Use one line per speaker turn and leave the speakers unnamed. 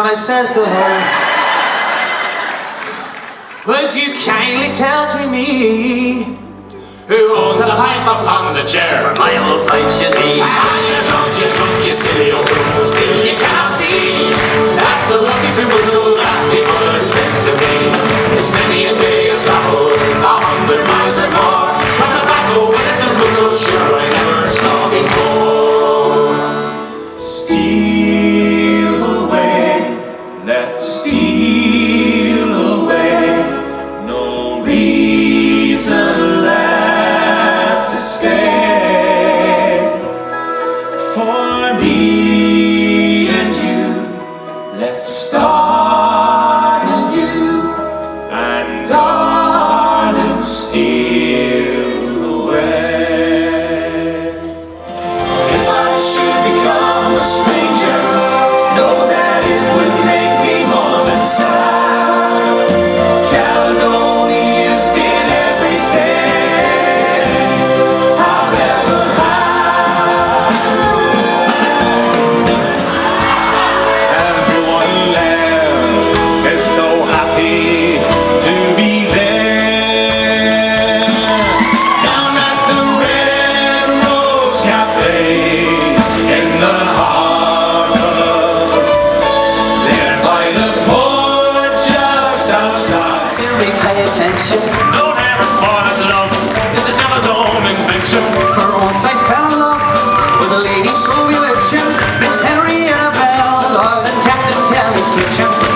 and I says to her, would you kindly tell to me who owns a pipe upon the chair where my old pipe should be? You're drunk, you silly old fool, still you cannot see. That's the lucky to whistle that people are sent to me. It's many a day of travel, 100 miles or more, but tobacco when it's a whistle, sure I never saw before. Steal away, let's steal away. No reason left to stay. For me and you, let's start anew. And darling, steal away. If I should become a stranger, know that it would make me more than sad. Caledonia's been everything I've ever had.
Everyone there is so happy to be there. Down at the Red Rose Cafe in the harbor, there by the port just outside.
Till we pay attention,
No never thought of love is a devil's own invention.
for once I fell in love with a lady so bewitching, Miss Henrietta Bell, or the Captain Kelly's kitchen.